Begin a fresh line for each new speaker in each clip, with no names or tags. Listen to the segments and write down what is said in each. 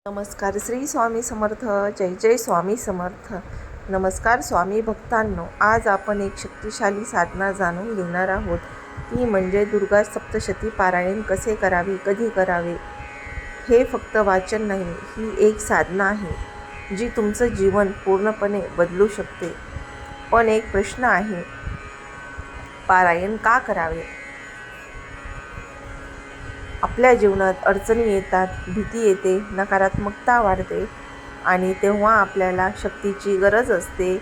नमस्कार. श्री स्वामी समर्थ. जय जय स्वामी समर्थ. नमस्कार स्वामी भक्तांनो. आज आपण एक शक्तिशाली साधना जाणून घेणार आहोत. ती म्हणजे दुर्गा सप्तशती पारायण कसे करावे, कधी करावे. हे फक्त वाचन नाही, ही एक साधना आहे जी तुमचं जीवन पूर्णपणे बदलू शकते. पण एक प्रश्न आहे, पारायण का करावे? आपल्या जीवनात अडचणी येतात, भीती येते, नकारात्मकता वाढते आणि तेव्हा आपल्याला शक्तीची गरज असते.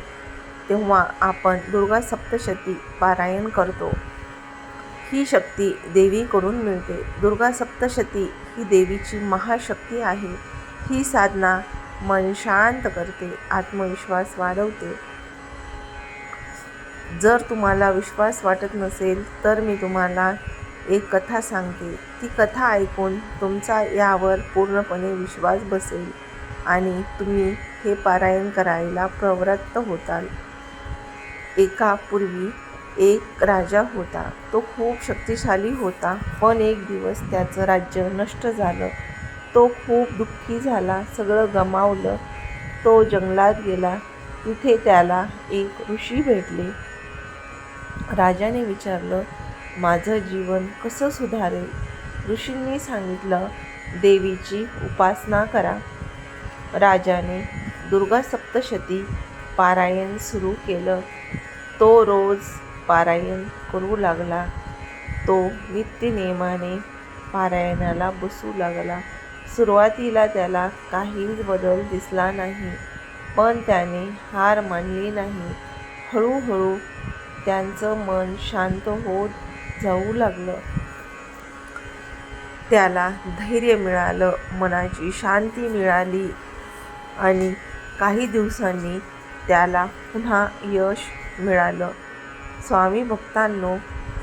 तेव्हा आपण दुर्गा सप्तशती पारायण करतो. ही शक्ती देवीकडून मिळते. दुर्गा सप्तशती ही देवीची महाशक्ती आहे. ही साधना मन शांत करते, आत्मविश्वास वाढवते. जर तुम्हाला विश्वास वाटत नसेल तर मी तुम्हाला एक कथा सांगते. ती कथा ऐकून तुमचा यावर पूर्णपणे विश्वास बसेल आणि तुम्ही हे पारायण करायला प्रवृत्त होताल. पूर्वी एक राजा होता. तो खूप शक्तिशाली होता, पण एक दिवस त्याचं राज्य नष्ट झालं. तो खूप दुःखी झाला, सगळं गमावलं. तो जंगलात गेला. तिथे त्याला एक ऋषी भेटले. राजाने विचारलं, माझं जीवन कसं सुधारेल? ऋषींनी सांगितलं, देवीची उपासना करा. राजाने दुर्गा सप्तशती पारायण सुरू केलं. तो रोज पारायण करू लागला. तो नित्यनेमाने पारायणाला बसू लागला. सुरुवातीला त्याला काहीच बदल दिसला नाही, पण त्याने हार मानली नाही. हळूहळू त्याचं मन शांत होत जाऊ लागलं. त्याला धैर्य मिळालं, मनाची शांती मिळाली आणि काही दिवसांनी त्याला पुन्हा यश मिळालं. स्वामी भक्तांनो,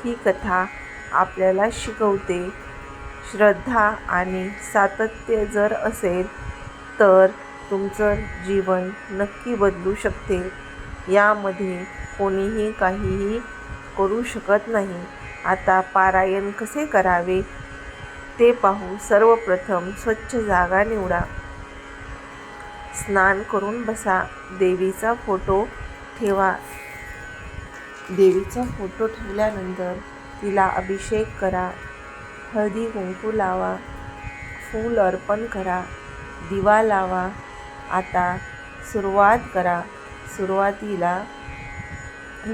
ही कथा आपल्याला शिकवते, श्रद्धा आणि सातत्य जर असेल तर तुमचं जीवन नक्की बदलू शकते. यामध्ये कोणीही काहीही करू शकत नाही. आता पारायण कसे करावे ते पाहू. सर्वप्रथम स्वच्छ जागा निवडा. स्नान करून बसा. देवीचा फोटो ठेवा. देवीचा फोटो ठेवल्यानंतर तिला अभिषेक करा. हळदी कुंकू लावा. फूल अर्पण करा. दिवा लावा. आता सुरुवात करा. सुरुवातीला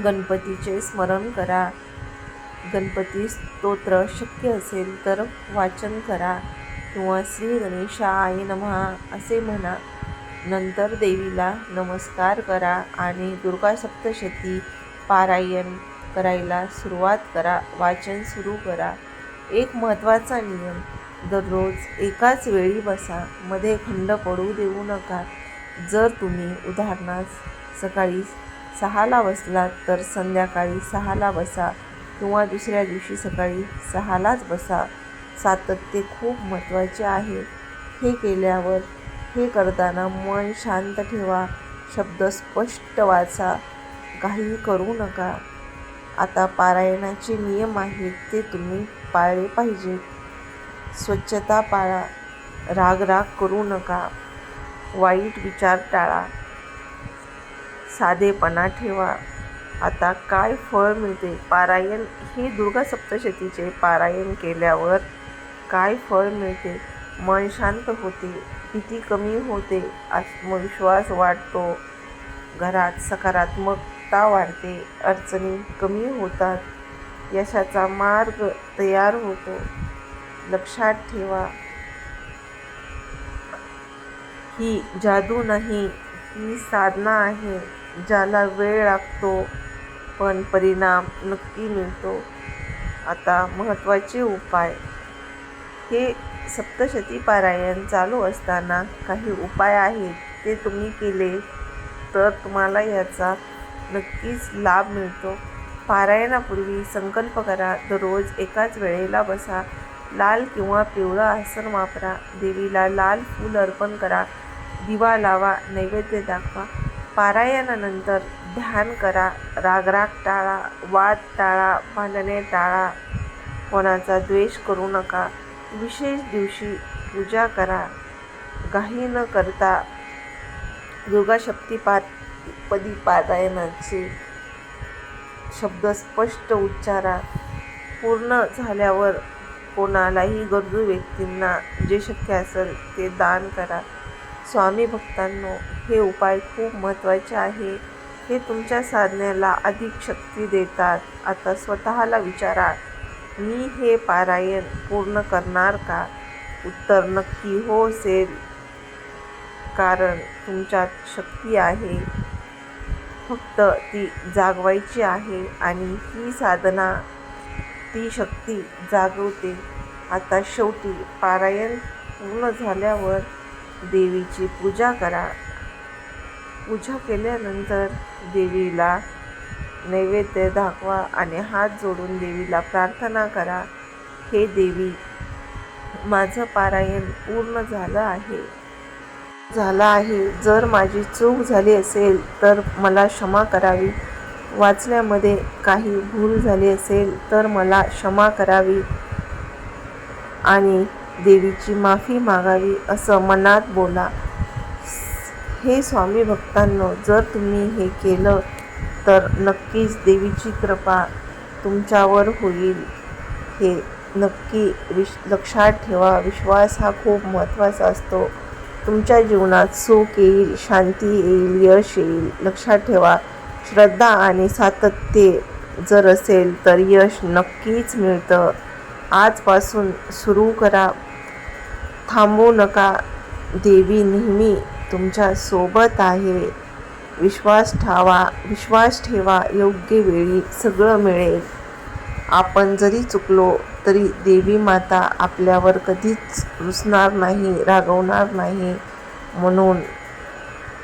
गणपतीचे स्मरण करा. गणपती स्तोत्र शक्य असेल तर वाचन करा किंवा श्री गणेशाय नमः असे म्हणा. नंतर देवीला नमस्कार करा आणि दुर्गा सप्तशती पारायण करायला सुरुवात करा. वाचन सुरू करा. एक महत्त्वाचा नियम, दररोज एकाच वेळी बसा. मध्ये खंड पडू देऊ नका. जर तुम्ही उदाहरणार्थ सकाळी 6ला बसलात तर संध्याकाळी 6ला बसा किंवा दुसऱ्या दिवशी सकाळी 6लाच बसा. सातत्य खूप महत्त्वाचे आहे. हे करताना मन शांत ठेवा. शब्द स्पष्ट वाचा. काही करू नका. आता पारायणाचे नियम आहेत ते तुम्ही पाळले पाहिजेत. स्वच्छता पाळा. राग करू नका. वाईट विचार टाळा. साधेपणा ठेवा. आता काय फळ मिळते? पारायण हे दुर्गा सप्तशतीचे पारायण केल्यावर काय फळ मिळते? मन शांत होते, भीती कमी होते, आत्मविश्वास वाढतो, घरात सकारात्मकता वाढते, अडचणी कमी होतात, यशाचा मार्ग तयार होतो. लक्षात ठेवा, ही जादू नाही, ही साधना आहे. ज्याला वेळ लागतो पण परिणाम नक्की मिळतो. आता महत्त्वाचे उपाय. हे सप्तशती पारायण चालू असताना काही उपाय आहेत. ते तुम्ही केले तर तुम्हाला याचा नक्कीच लाभ मिळतो. पारायणापूर्वी संकल्प करा. दररोज एकाच वेळेला बसा. लाल किंवा पिवळं आसन वापरा. देवीला लाल फूल अर्पण करा. दिवा लावा. नैवेद्य दाखवा. पारायणानंतर ध्यान करा. राग टाळा. वाद टाळा. भांडणे टाळा. कोणाचा द्वेष करू नका. विशेष दिवशी पूजा करा. घाई न करता दुर्गा सप्तपदी पारायणाचे शब्द स्पष्ट उच्चारा. पूर्ण झाल्यावर कोणालाही गरजू व्यक्तींना जे शक्य असेल ते दान करा. स्वामी भक्तांनो, हे उपाय खूप महत्त्वाचे आहे. हे तुमच्या साधनेला अधिक शक्ती देतात. आता स्वतःला विचारा, मी हे पारायण पूर्ण करणार का? उत्तर नक्की हो असेल, कारण तुमच्यात शक्ती आहे. फक्त ती जागवायची आहे आणि ही साधना ती शक्ती जागवते. आता शेवटी पारायण पूर्ण झाल्यावर देवीची पूजा करा. पूजा केल्यानंतर देवीला नैवेद्य दाखवा आणि हात जोडून देवीला प्रार्थना करा, हे देवी, माझं पारायण पूर्ण झालं आहे. जर माझी चूक झाली असेल तर मला क्षमा करावी. वाचण्यामध्ये काही भूल झाली असेल तर मला क्षमा करावी आणि देवीची माफी मागावी असं मनात बोला. हे स्वामी भक्तांनो, जर तुम्ही हे केलं तर नक्कीच देवीची कृपा तुमच्यावर होईल. हे नक्की लक्षात ठेवा. विश्वास हा खूप महत्त्वाचा असतो. तुमच्या जीवनात सुख येईल, शांती येईल, यश येईल. लक्षात ठेवा, श्रद्धा आणि सातत्य जर असेल तर यश नक्कीच मिळतं. आजपासून सुरू करा, थांबू नका. देवी नेहमी तुमच्या सोबत आहे. विश्वास ठेवा, योग्य वेळी सगळं मिळेल. आपण जरी चुकलो तरी देवी माता आपल्यावर कधीच रुसणार नाही, रागवणार नाही. म्हणून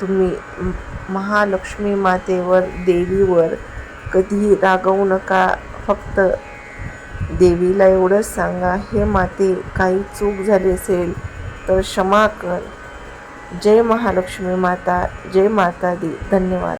तुम्ही महालक्ष्मी मातेवर, देवीवर कधी रागवू नका. फक्त देवीला एवढंच सांगा, हे माते, काही चूक झाली असेल तर क्षमा कर. जय महालक्ष्मी माता, जय माता दी. धन्यवाद.